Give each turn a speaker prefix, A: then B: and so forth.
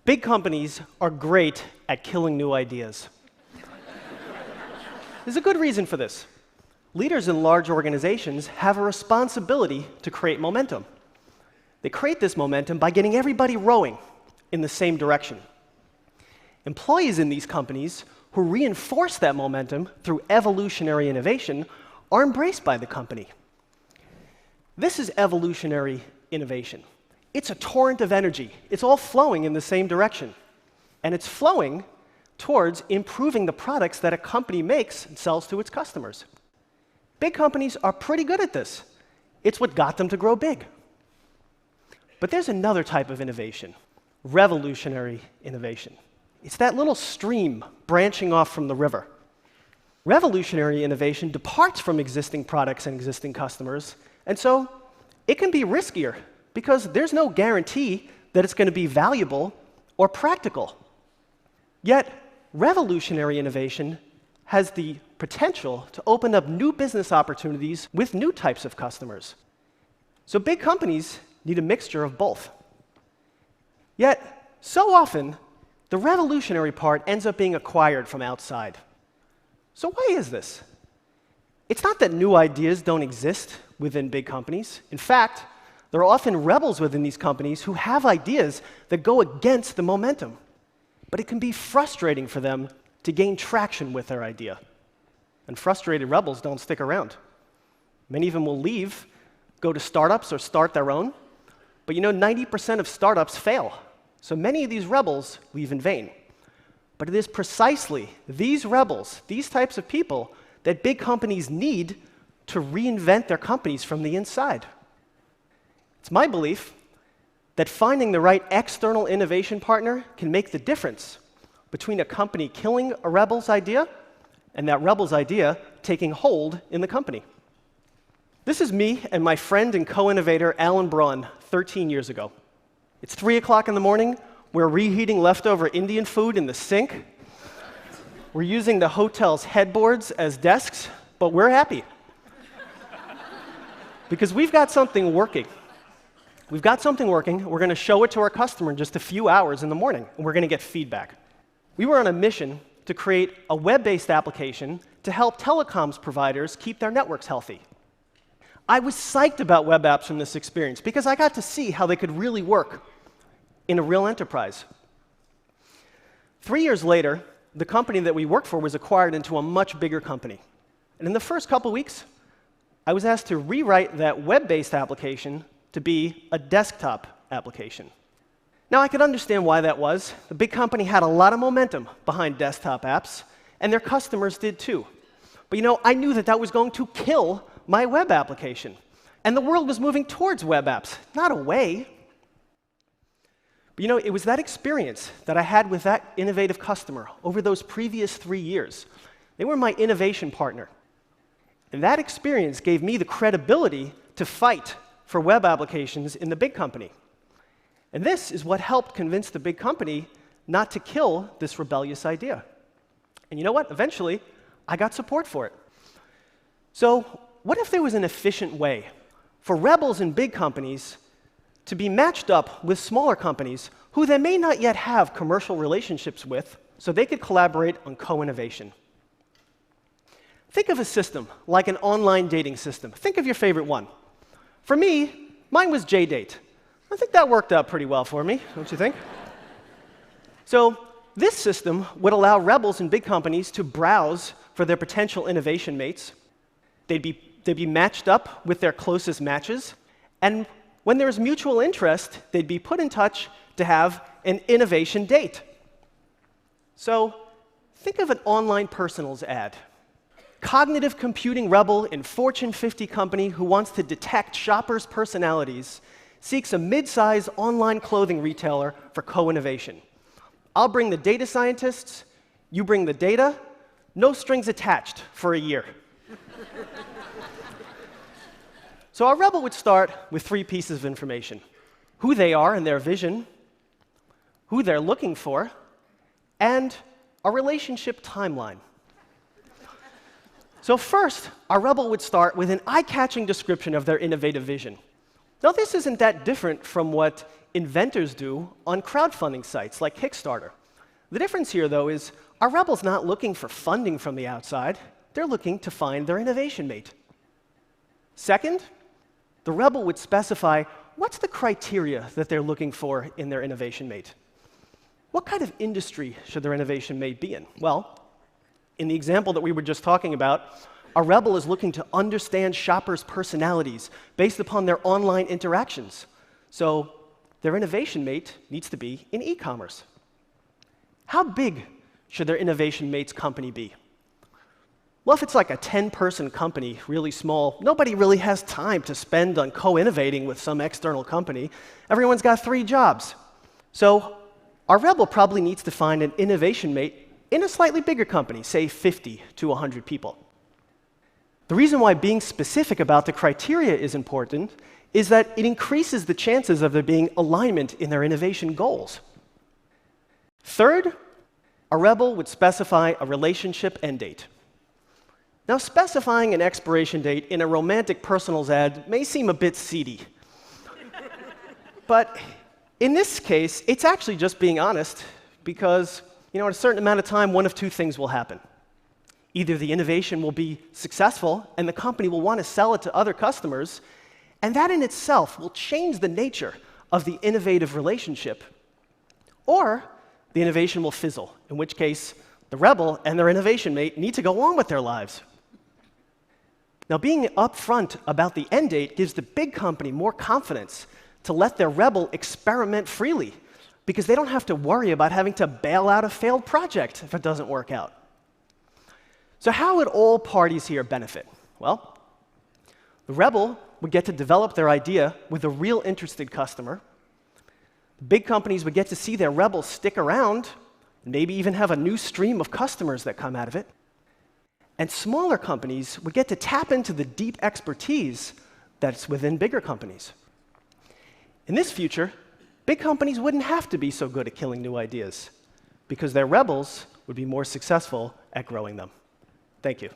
A: Big companies are great at killing new ideas. There's a good reason for this. Leaders in large organizations have a responsibility to create momentum. They create this momentum by getting everybody rowing in the same direction. Employees in these companies who reinforce that momentum through evolutionary innovation are embraced by the company. This is evolutionary innovation. It's a torrent of energy. It's all flowing in the same direction. And it's flowing towards improving the products that a company makes and sells to its customers. Big companies are pretty good at this. It's what got them to grow big. But there's another type of innovation, revolutionary innovation. It's that little stream branching off from the river. Revolutionary innovation departs from existing products and existing customers, and so it can be riskier, because there's no guarantee that it's going to be valuable or practical. Yet, revolutionary innovation has the potential to open up new business opportunities with new types of customers. So big companies need a mixture of both. Yet, so often, the revolutionary part ends up being acquired from outside. So why is this? It's not that new ideas don't exist within big companies. In fact, there are often rebels within these companies who have ideas that go against the momentum. But it can be frustrating for them to gain traction with their idea. And frustrated rebels don't stick around. Many of them will leave, go to startups or start their own. But 90% of startups fail. So many of these rebels leave in vain. But it is precisely these rebels, these types of people, that big companies need to reinvent their companies from the inside. It's my belief that finding the right external innovation partner can make the difference between a company killing a rebel's idea and that rebel's idea taking hold in the company. This is me and my friend and co-innovator Alan Braun 13 years ago. It's 3 o'clock in the morning. We're reheating leftover Indian food in the sink. We're using the hotel's headboards as desks, but we're happy. Because we've got something working. We've got something working. We're going to show it to our customer in just a few hours in the morning, and we're going to get feedback. We were on a mission to create a web-based application to help telecoms providers keep their networks healthy. I was psyched about web apps from this experience because I got to see how they could really work in a real enterprise. 3 years later, the company that we worked for was acquired into a much bigger company. And in the first couple weeks, I was asked to rewrite that web-based application to be a desktop application. Now, I could understand why that was. The big company had a lot of momentum behind desktop apps, and their customers did too. But I knew that that was going to kill my web application. And the world was moving towards web apps, not away. But it was that experience that I had with that innovative customer over those previous 3 years. They were my innovation partner. And that experience gave me the credibility to fight for web applications in the big company. And this is what helped convince the big company not to kill this rebellious idea. And you know what? Eventually, I got support for it. So what if there was an efficient way for rebels in big companies to be matched up with smaller companies who they may not yet have commercial relationships with, so they could collaborate on co-innovation? Think of a system like an online dating system. Think of your favorite one. For me, mine was JDate. I think that worked out pretty well for me, don't you think? So this system would allow rebels in big companies to browse for their potential innovation mates. They'd be matched up with their closest matches, and when there was mutual interest, they'd be put in touch to have an innovation date. So think of an online personals ad. Cognitive computing rebel in Fortune 50 company who wants to detect shoppers' personalities seeks a mid-size online clothing retailer for co-innovation. I'll bring the data scientists, you bring the data, no strings attached for a year. So our rebel would start with 3 pieces of information: who they are and their vision, who they're looking for, and a relationship timeline. So first, our rebel would start with an eye-catching description of their innovative vision. Now, this isn't that different from what inventors do on crowdfunding sites like Kickstarter. The difference here, though, is our rebel's not looking for funding from the outside. They're looking to find their innovation mate. Second, the rebel would specify what's the criteria that they're looking for in their innovation mate. What kind of industry should their innovation mate be in? Well, in the example that we were just talking about, a rebel is looking to understand shoppers' personalities based upon their online interactions. So their innovation mate needs to be in e-commerce. How big should their innovation mate's company be? Well, if it's like a 10-person company, really small, nobody really has time to spend on co-innovating with some external company. Everyone's got 3 jobs. So our rebel probably needs to find an innovation mate in a slightly bigger company, say 50 to 100 people. The reason why being specific about the criteria is important is that it increases the chances of there being alignment in their innovation goals. Third, a rebel would specify a relationship end date. Now, specifying an expiration date in a romantic personals ad may seem a bit seedy. But in this case, it's actually just being honest, because in a certain amount of time, one of 2 things will happen. Either the innovation will be successful, and the company will want to sell it to other customers, and that in itself will change the nature of the innovative relationship, or the innovation will fizzle, in which case the rebel and their innovation mate need to go on with their lives. Now, being upfront about the end date gives the big company more confidence to let their rebel experiment freely, because they don't have to worry about having to bail out a failed project if it doesn't work out. So how would all parties here benefit? Well, the rebel would get to develop their idea with a real interested customer. The big companies would get to see their rebel stick around, and maybe even have a new stream of customers that come out of it. And smaller companies would get to tap into the deep expertise that's within bigger companies. In this future, big companies wouldn't have to be so good at killing new ideas, because their rebels would be more successful at growing them. Thank you.